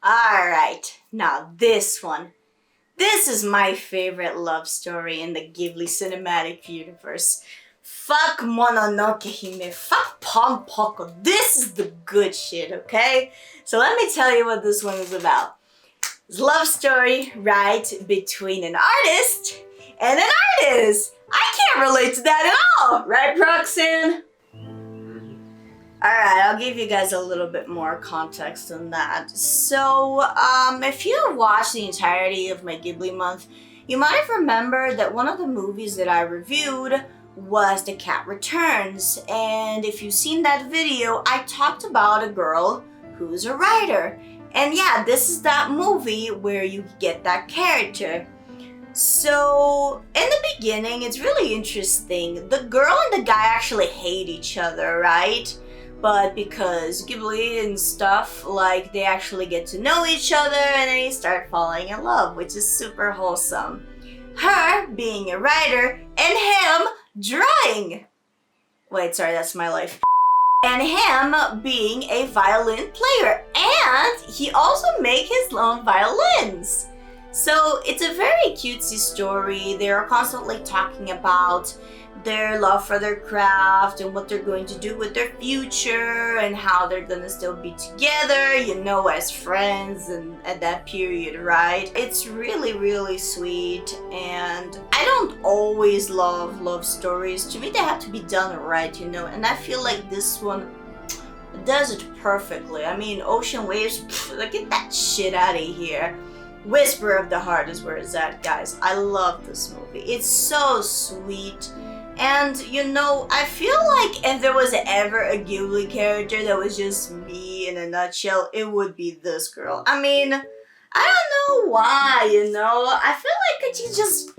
Alright, now this one. This is my favorite love story in the Ghibli cinematic universe. Fuck Mononoke Hime, fuck Pompoko. This is the good shit, okay? So let me tell you what this one is about. It's a love story, right, between an artist and an artist. I can't relate to that at all, right, Proxin? Alright, I'll give you guys a little bit more context on that. So, if you watched the entirety of my Ghibli month, you might have remembered that one of the movies that I reviewed was The Cat Returns. And if you've seen that video, I talked about a girl who's a writer. And yeah, this is that movie where you get that character. So, in the beginning, it's really interesting. The girl and the guy actually hate each other, right? But because Ghibli and stuff, like, they actually get to know each other and they start falling in love, which is super wholesome. Her being a writer and him drawing. Wait, sorry, that's my life. And him being a violin player. And he also makes his own violins. So it's a very cutesy story. They're constantly talking about their love for their craft and what they're going to do with their future and how they're gonna still be together, you know, as friends and at that period, right? It's really, really sweet, and I don't always love love stories. To me, they have to be done right, you know, and I feel like this one does it perfectly. I mean, Ocean Waves, get that shit out of here. Whisper of the Heart is where it's at, guys. I love this movie. It's so sweet. And, you know, I feel like if there was ever a Ghibli character that was just me in a nutshell, it would be this girl. I mean, I don't know why, you know. I feel like I could just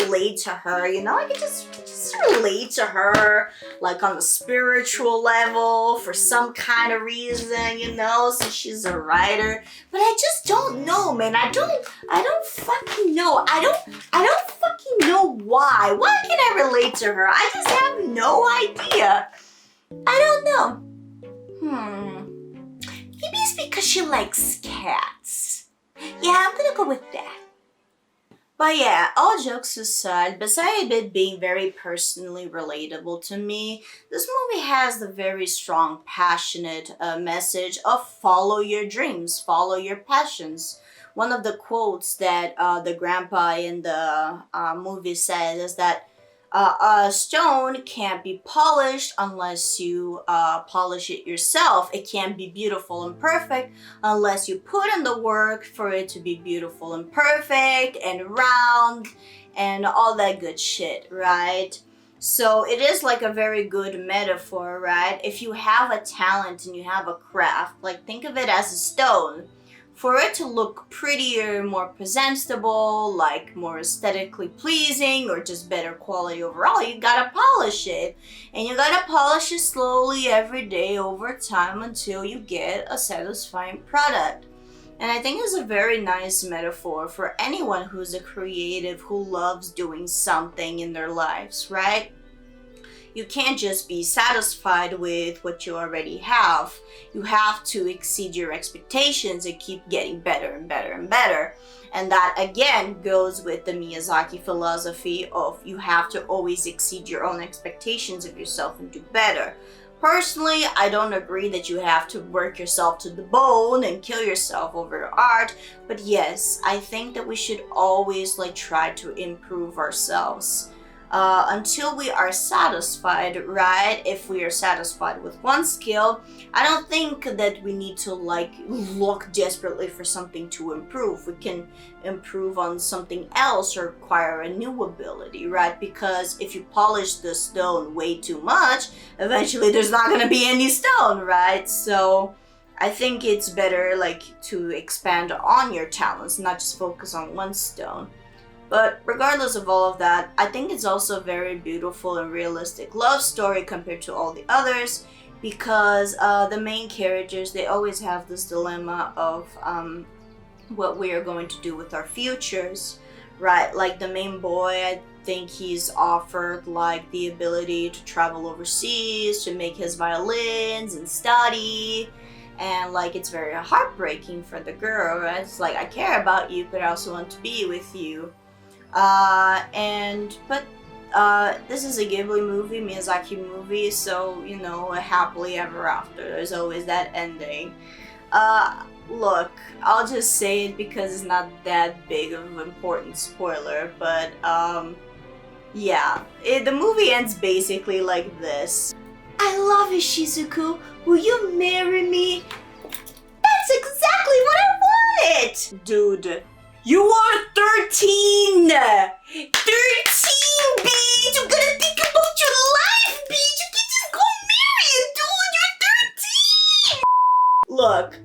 relate to her, you know. I could just relate to her, like, on a spiritual level for some kind of reason, you know, since she's a writer. But I just don't know, man. I don't fucking know. I don't fucking know why. Why can I relate to her? I just have no idea. I don't know. Maybe it's because she likes cats. Yeah, I'm gonna go with that. But yeah, all jokes aside, besides it being very personally relatable to me, this movie has the very strong, passionate message of follow your dreams, follow your passions. One of the quotes that the grandpa in the movie says is that a stone can't be polished unless you polish it yourself. It can't be beautiful and perfect unless you put in the work for it to be beautiful and perfect and round and all that good shit, right? So it is like a very good metaphor, right? If you have a talent and you have a craft, like think of it as a stone. For it to look prettier, more presentable, like more aesthetically pleasing, or just better quality overall, you gotta polish it. And you gotta polish it slowly every day over time until you get a satisfying product. And I think it's a very nice metaphor for anyone who's a creative who loves doing something in their lives, right? You can't just be satisfied with what you already have. You have to exceed your expectations and keep getting better and better and better. And that again goes with the Miyazaki philosophy of you have to always exceed your own expectations of yourself and do better. Personally, I don't agree that you have to work yourself to the bone and kill yourself over art, but yes, I think that we should always try to improve ourselves. Until we are satisfied, right? If we are satisfied with one skill, I don't think that we need to look desperately for something to improve. We can improve on something else or acquire a new ability, right? Because if you polish the stone way too much, eventually there's not going to be any stone, right? So I think it's better to expand on your talents, not just focus on one stone. But regardless of all of that, I think it's also a very beautiful and realistic love story compared to all the others, because the main characters, they always have this dilemma of what we are going to do with our futures, right? Like the main boy, I think he's offered the ability to travel overseas, to make his violins and study. and like it's very heartbreaking for the girl, right? It's like, I care about you, but I also want to be with you. This is a Ghibli movie, Miyazaki movie, so you know, a happily ever after. There's always that ending. Look, I'll just say it because it's not that big of an important spoiler, but yeah, the movie ends basically like this. I love you, Shizuku. Will you marry me? That's exactly what I wanted! Dude, you are 13! 13, bitch! You gotta think about your life, bitch! You can just go marry a dude! You're 13! Look,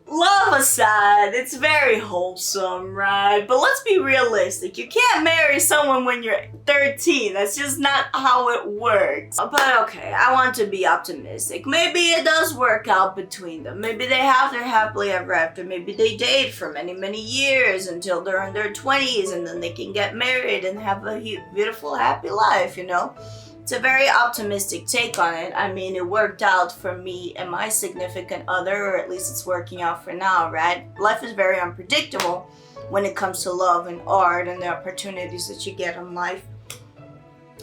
love aside, it's very wholesome, right? But let's be realistic. You can't marry someone when you're 13. That's just not how it works. But okay, I want to be optimistic. Maybe it does work out between them. Maybe they have their happily ever after. Maybe they date for many, many years until they're in their 20s, and then they can get married and have a beautiful, happy life, you know? It's a very optimistic take on it. I mean, it worked out for me and my significant other, or at least it's working out for now, right? Life is very unpredictable when it comes to love and art and the opportunities that you get in life.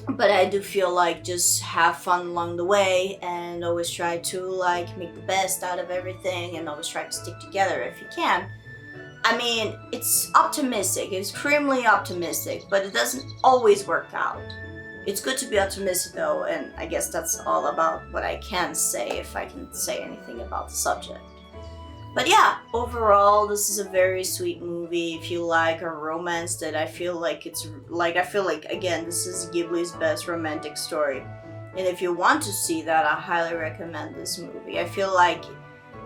But I do feel like just have fun along the way and always try to like make the best out of everything and always try to stick together if you can. I mean, it's optimistic, it's extremely optimistic, but it doesn't always work out. It's good to be optimistic though, and I guess that's all about what I can say, if I can say anything about the subject. But yeah, overall, this is a very sweet movie. If you like a romance that I feel like again, this is Ghibli's best romantic story. And if you want to see that, I highly recommend this movie. I feel like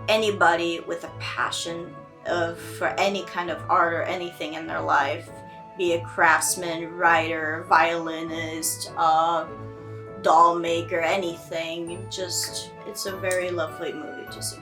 anybody with a passion for any kind of art or anything in their life, be a craftsman, writer, violinist, doll maker, anything, it's a very lovely movie to see.